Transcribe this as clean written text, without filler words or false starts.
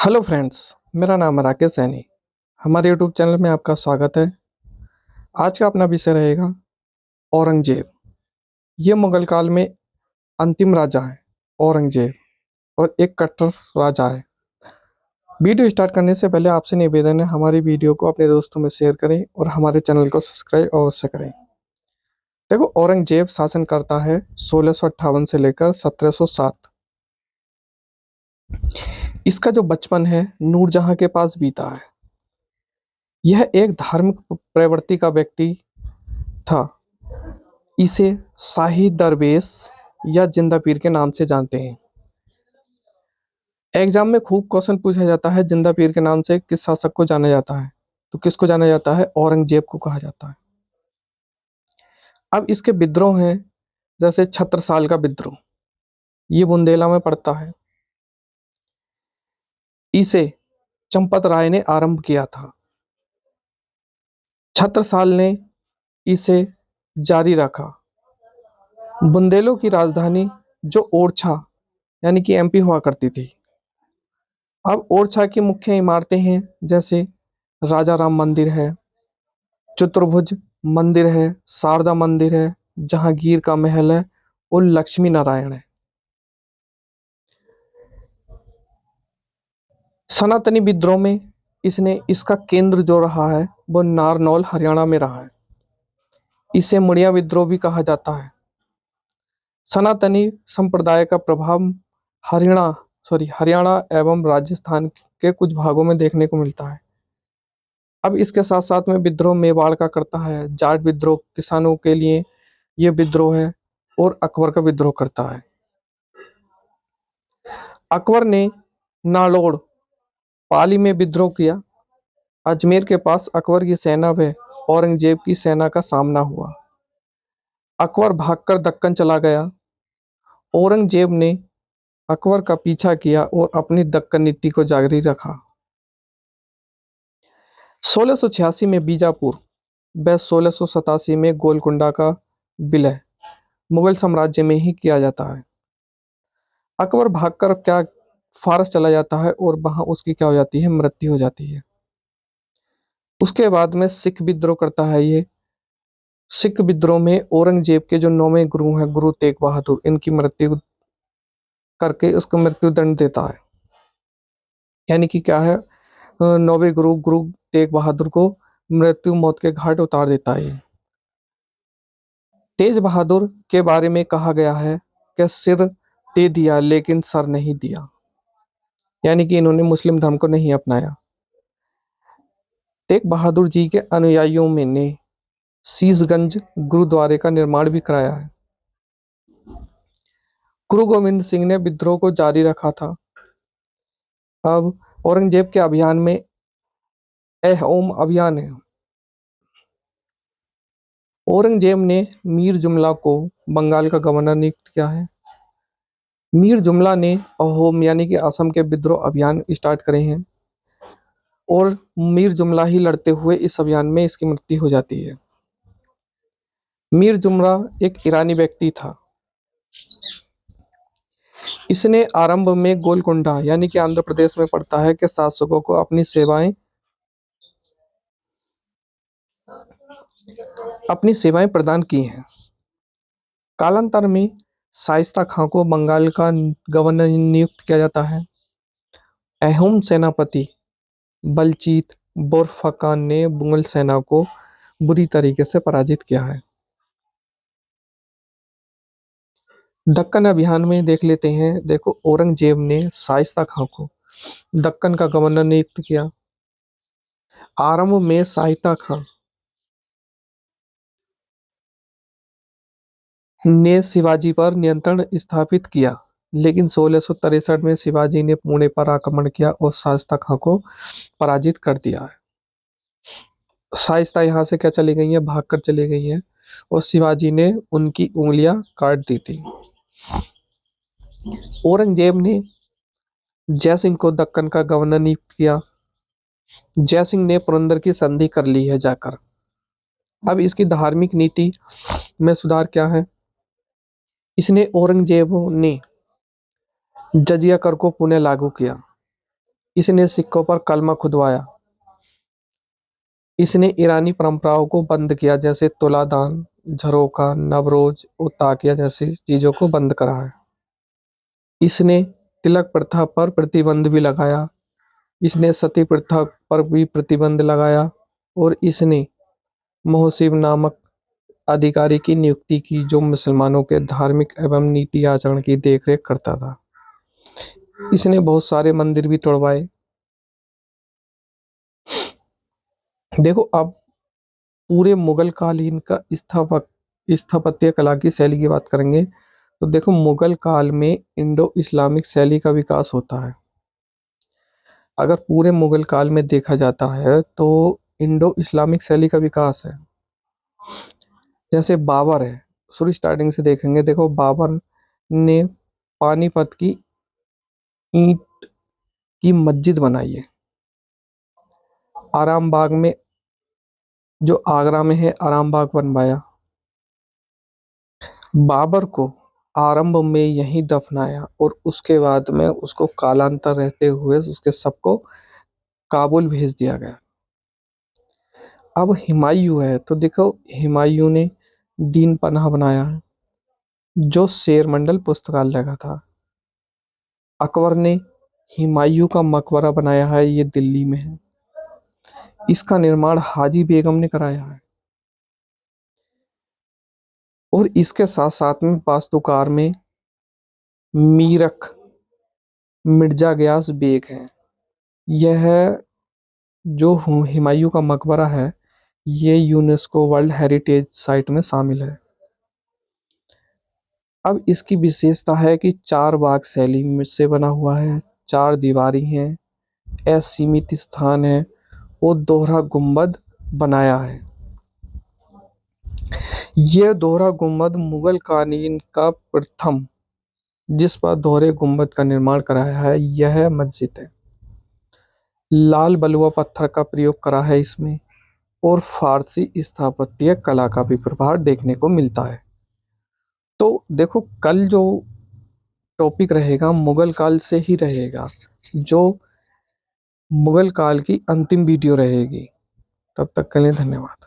Hello friends. मेरा नाम है राकेश सैनी। हमारे यूट्यूब चैनल में आपका स्वागत है। आज का अपना विषय रहेगा औरंगजेब। ये मुगल काल में अंतिम राजा है औरंगजेब, और एक कट्टर राजा है। वीडियो स्टार्ट करने से पहले आपसे निवेदन है, हमारी वीडियो को अपने दोस्तों में शेयर करें और हमारे चैनल को सब्सक्राइब अवश्य करें। देखो, औरंगजेब शासन करता है 1658 से लेकर 1707। इसका जो बचपन है नूरजहां के पास बीता है। यह एक धार्मिक प्रवृत्ति का व्यक्ति था। इसे शाही दरवेश या जिंदा पीर के नाम से जानते हैं। एग्जाम में खूब क्वेश्चन पूछा जाता है, जिंदा पीर के नाम से किस शासक को जाना जाता है? तो किसको जाना जाता है? औरंगजेब को कहा जाता है। अब इसके विद्रोह हैं, जैसे छत्रसाल का विद्रोह, ये बुंदेला में पड़ता है। इसे चंपत राय ने आरंभ किया था। छत्रसाल ने इसे जारी रखा। बुंदेलों की राजधानी जो ओरछा यानी कि एमपी हुआ करती थी। अब ओरछा की मुख्य इमारतें हैं, जैसे राजा राम मंदिर है, चतुर्भुज मंदिर है, शारदा मंदिर है, जहांगीर का महल है और लक्ष्मी नारायण है। सनातनी विद्रोह में इसका केंद्र जो रहा है वो नारनौल हरियाणा में रहा है। इसे मुड़िया विद्रोह भी कहा जाता है। सनातनी संप्रदाय का प्रभाव हरियाणा एवं राजस्थान के कुछ भागों में देखने को मिलता है। अब इसके साथ साथ में विद्रोह मेवाड़ का करता है। जाट विद्रोह किसानों के लिए ये विद्रोह है, और अकबर का विद्रोह करता है। अकबर ने नालौड़ पाली में विद्रोह किया। अजमेर के पास अकबर की सेना व औरंगजेब की सेना का सामना हुआ। अकबर भागकर दक्कन चला गया। औरंगजेब ने अकबर का पीछा किया और अपनी दक्कन नीति को जारी रखा। 1686 में बीजापुर व 1687 में गोलकुंडा का विलय मुगल साम्राज्य में ही किया जाता है। अकबर भागकर क्या फारस चला जाता है और वहां उसकी क्या हो जाती है? मृत्यु हो जाती है। उसके बाद में सिख विद्रोह करता है। ये सिख विद्रोह में औरंगजेब के जो नौवें गुरु हैं, गुरु तेग बहादुर, इनकी मृत्यु करके उसको मृत्यु दंड देता है। यानी कि क्या है, नौवें गुरु गुरु तेग बहादुर को मृत्यु मौत के घाट उतार देता है। तेज बहादुर के बारे में कहा गया है कि सिर दे दिया लेकिन सर नहीं दिया। यानी कि इन्होंने मुस्लिम धर्म को नहीं अपनाया। तेग बहादुर जी के अनुयायियों में ने शीशगंज गुरुद्वारे का निर्माण भी कराया है। गुरु गोविंद सिंह ने विद्रोह को जारी रखा था। अब औरंगजेब के अभियान में अहोम अभियान है। औरंगजेब ने मीर जुमला को बंगाल का गवर्नर नियुक्त किया है। मीर जुमला ने अहोम यानी कि असम के विद्रोह अभियान स्टार्ट करे हैं, और मीर जुमला ही लड़ते हुए इस अभियान में इसकी मृत्यु हो जाती है। मीर जुमला एक ईरानी व्यक्ति था। इसने आरंभ में गोलकुंडा यानी कि आंध्र प्रदेश में पड़ता है के शासकों को अपनी सेवाएं प्रदान की हैं। कालांतर में शाइस्ता खां को बंगाल का गवर्नर नियुक्त किया जाता है। अहोम सेनापति बलजीत बोरफुकान ने मुगल सेना को बुरी तरीके से पराजित किया है। दक्कन अभियान में देख लेते हैं। देखो, औरंगजेब ने शाइस्ता खां को दक्कन का गवर्नर नियुक्त किया। आरंभ में शाइस्ता खां ने शिवाजी पर नियंत्रण स्थापित किया, लेकिन 1663 में शिवाजी ने पुणे पर आक्रमण किया और शाइस्ता खां को पराजित कर दिया है। शाइस्ता यहाँ से क्या चली गई है? भाग कर चली गई है, और शिवाजी ने उनकी उंगलियां काट दी थी। औरंगजेब ने जयसिंह को दक्कन का गवर्नर नियुक्त किया। जयसिंह ने पुरंदर की संधि कर ली है जाकर। अब इसकी धार्मिक नीति में सुधार क्या है? इसने औरंगजेब ने जजिया कर को पुनः लागू किया। इसने सिक्कों पर कलमा खुदवाया। इसने ईरानी परंपराओं को बंद किया, जैसे तुलादान, झरोखा, नवरोज और ताकिया जैसी चीजों को बंद करा है। इसने तिलक प्रथा पर प्रतिबंध भी लगाया। इसने सती प्रथा पर भी प्रतिबंध लगाया। और इसने मोहसिब नामक अधिकारी की नियुक्ति की, जो मुसलमानों के धार्मिक एवं नीति आचरण की देखरेख करता था। इसने बहुत सारे मंदिर भी तोड़वाए। देखो, अब पूरे मुगल कालीन का स्थापत्य कला की शैली की बात करेंगे तो देखो, मुगल काल में इंडो इस्लामिक शैली का विकास होता है। अगर पूरे मुगल काल में देखा जाता है तो इंडो इस्लामिक शैली का विकास है। जैसे बाबर है, शुरू स्टार्टिंग से देखेंगे। देखो, बाबर ने पानीपत की ईंट की मस्जिद बनाई है। आराम बाग में, जो आगरा में है, आराम बाग बनवाया। बाबर को आरंभ में यहीं दफनाया और उसके बाद में उसको कालांतर रहते हुए उसके सबको काबुल भेज दिया गया। अब हुमायूं है तो देखो, हुमायूं ने दीन पनाह बनाया है, जो शेरमंडल पुस्तकालय का था। अकबर ने हुमायूं का मकबरा बनाया है, ये दिल्ली में है। इसका निर्माण हाजी बेगम ने कराया है। और इसके साथ साथ में वास्तुकार में मीरख मिर्जा गयास बेग हैं। यह जो हुमायूं का मकबरा है, ये यूनेस्को वर्ल्ड हेरिटेज साइट में शामिल है। अब इसकी विशेषता है कि चार बाग शैली में से बना हुआ है, चार दीवारी हैं, असीमित स्थान है और दोहरा गुंबद बनाया है। यह दोहरा गुंबद मुगल कालीन का प्रथम, जिस पर दोहरे गुंबद का निर्माण कराया है, यह मस्जिद है। लाल बलुआ पत्थर का प्रयोग करा है इसमें और फारसी स्थापत्य कला का भी प्रभाव देखने को मिलता है। तो देखो, कल जो टॉपिक रहेगा मुगल काल से ही रहेगा, जो मुगल काल की अंतिम वीडियो रहेगी। तब तक के लिए धन्यवाद।